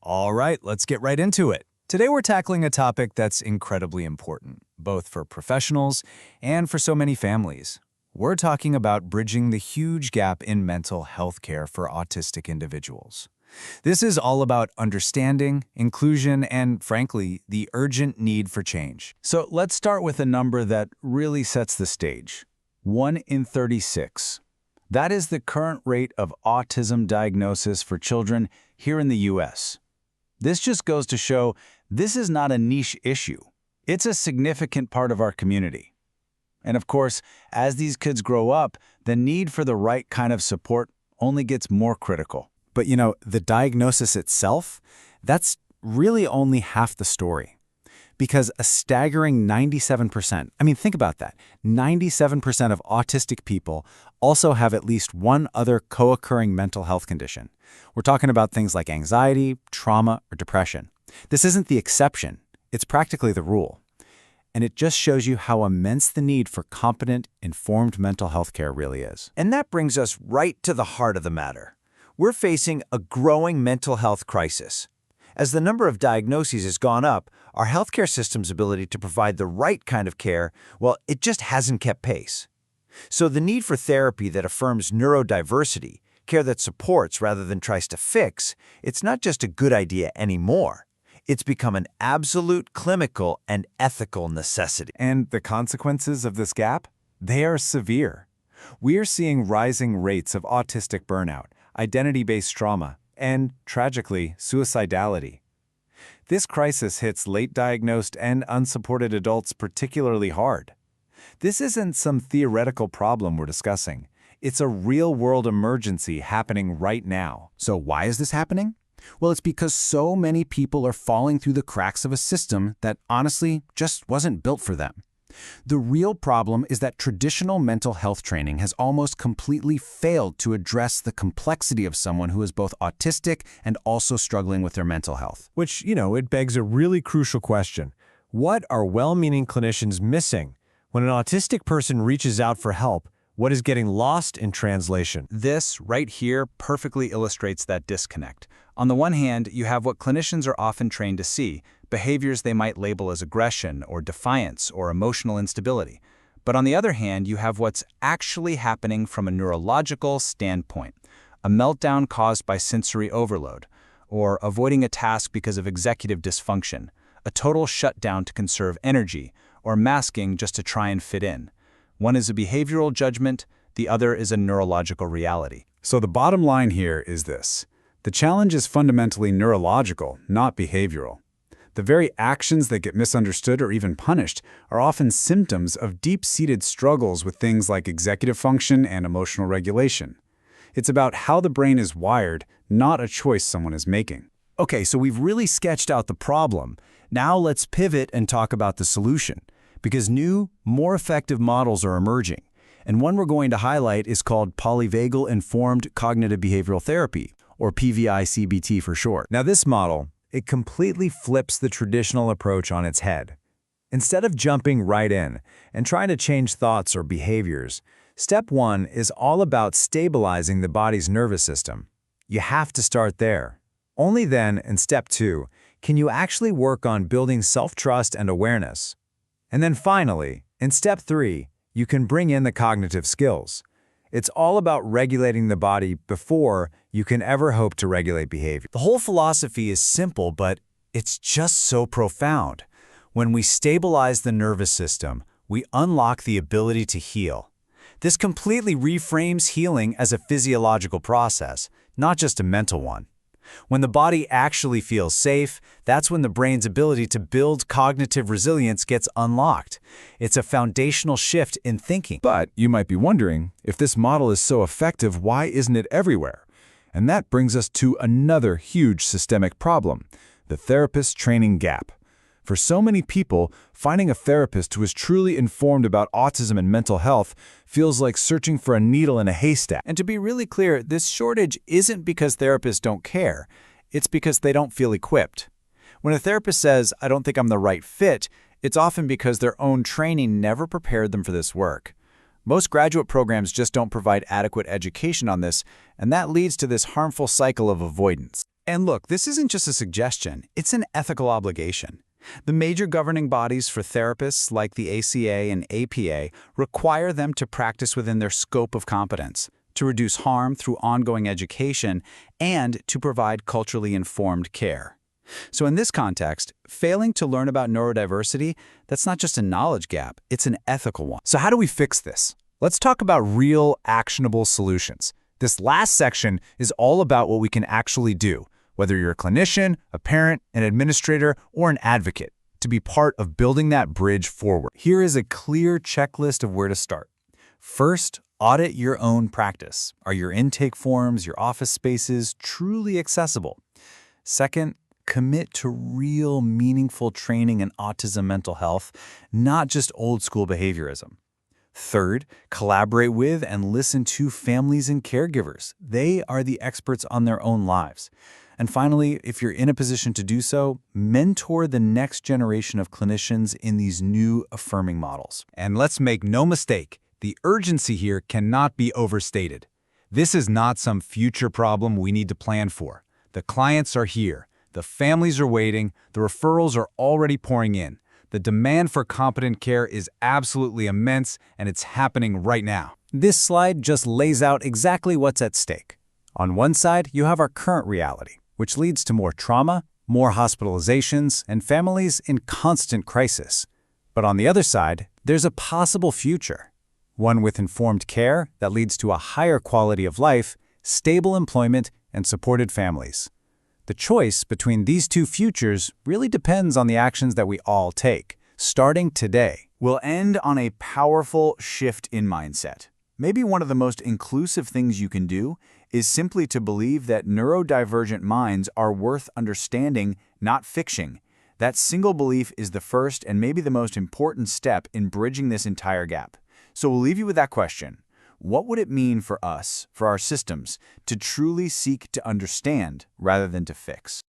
All right, let's get right into it. Today we're tackling a topic that's incredibly important, both for professionals and for so many families. We're talking about bridging the huge gap in mental health care for autistic individuals. This is all about understanding, inclusion, and, frankly, the urgent need for change. So let's start with a number that really sets the stage. 1 in 36. That is the current rate of autism diagnosis for children here in the U.S. This just goes to show this is not a niche issue. It's a significant part of our community. And of course, as these kids grow up, the need for the right kind of support only gets more critical. But the diagnosis itself, that's really only half the story. Because a staggering 97%, think about that, 97% of autistic people also have at least one other co-occurring mental health condition. We're talking about things like anxiety, trauma, or depression. This isn't the exception, it's practically the rule. And it just shows you how immense the need for competent, informed mental health care really is. And that brings us right to the heart of the matter. We're facing a growing mental health crisis. As the number of diagnoses has gone up, our healthcare system's ability to provide the right kind of care, well, it just hasn't kept pace. So the need for therapy that affirms neurodiversity, care that supports rather than tries to fix, it's not just a good idea anymore. It's become an absolute clinical and ethical necessity. And the consequences of this gap? They are severe. We're seeing rising rates of autistic burnout, identity-based trauma, and, tragically, suicidality. This crisis hits late-diagnosed and unsupported adults particularly hard. This isn't some theoretical problem we're discussing. It's a real-world emergency happening right now. So why is this happening? Well, it's because so many people are falling through the cracks of a system that honestly just wasn't built for them. The real problem is that traditional mental health training has almost completely failed to address the complexity of someone who is both autistic and also struggling with their mental health. Which, it begs a really crucial question. What are well-meaning clinicians missing? When an autistic person reaches out for help, what is getting lost in translation? This, right here, perfectly illustrates that disconnect. On the one hand, you have what clinicians are often trained to see, behaviors they might label as aggression or defiance or emotional instability. But on the other hand, you have what's actually happening from a neurological standpoint, a meltdown caused by sensory overload, or avoiding a task because of executive dysfunction, a total shutdown to conserve energy, or masking just to try and fit in. One is a behavioral judgment, the other is a neurological reality. So the bottom line here is this. The challenge is fundamentally neurological, not behavioral. The very actions that get misunderstood or even punished are often symptoms of deep-seated struggles with things like executive function and emotional regulation. It's about how the brain is wired, not a choice someone is making. Okay, so we've really sketched out the problem. Now let's pivot and talk about the solution. Because new, more effective models are emerging. And one we're going to highlight is called Polyvagal Informed Cognitive Behavioral Therapy, or PVI-CBT for short. Now this model, it completely flips the traditional approach on its head. Instead of jumping right in and trying to change thoughts or behaviors, step 1 is all about stabilizing the body's nervous system. You have to start there. Only then, in step 2, can you actually work on building self-trust and awareness. And then finally, in step 3, you can bring in the cognitive skills. It's all about regulating the body before you can ever hope to regulate behavior. The whole philosophy is simple, but it's just so profound. When we stabilize the nervous system, we unlock the ability to heal. This completely reframes healing as a physiological process, not just a mental one. When the body actually feels safe, that's when the brain's ability to build cognitive resilience gets unlocked. It's a foundational shift in thinking. But you might be wondering, if this model is so effective, why isn't it everywhere? And that brings us to another huge systemic problem, the therapist training gap. For so many people, finding a therapist who is truly informed about autism and mental health feels like searching for a needle in a haystack. And to be really clear, this shortage isn't because therapists don't care. It's because they don't feel equipped. When a therapist says, "I don't think I'm the right fit," it's often because their own training never prepared them for this work. Most graduate programs just don't provide adequate education on this, and that leads to this harmful cycle of avoidance. And look, this isn't just a suggestion, it's an ethical obligation. The major governing bodies for therapists, like the ACA and APA, require them to practice within their scope of competence, to reduce harm through ongoing education, and to provide culturally informed care. So in this context, failing to learn about neurodiversity, that's not just a knowledge gap, it's an ethical one. So how do we fix this? Let's talk about real, actionable solutions. This last section is all about what we can actually do, whether you're a clinician, a parent, an administrator, or an advocate, to be part of building that bridge forward. Here is a clear checklist of where to start. First, audit your own practice. Are your intake forms, your office spaces truly accessible? Second, commit to real, meaningful training in autism mental health, not just old-school behaviorism. Third, collaborate with and listen to families and caregivers. They are the experts on their own lives. And finally, if you're in a position to do so, mentor the next generation of clinicians in these new affirming models. And let's make no mistake, the urgency here cannot be overstated. This is not some future problem we need to plan for. The clients are here. The families are waiting. The referrals are already pouring in. The demand for competent care is absolutely immense, and it's happening right now. This slide just lays out exactly what's at stake. On one side, you have our current reality, which leads to more trauma, more hospitalizations, and families in constant crisis. But on the other side, there's a possible future, one with informed care that leads to a higher quality of life, stable employment, and supported families. The choice between these two futures really depends on the actions that we all take, starting today. We'll end on a powerful shift in mindset. Maybe one of the most inclusive things you can do is simply to believe that neurodivergent minds are worth understanding, not fixing. That single belief is the first and maybe the most important step in bridging this entire gap. So we'll leave you with that question. What would it mean for us, for our systems, to truly seek to understand rather than to fix?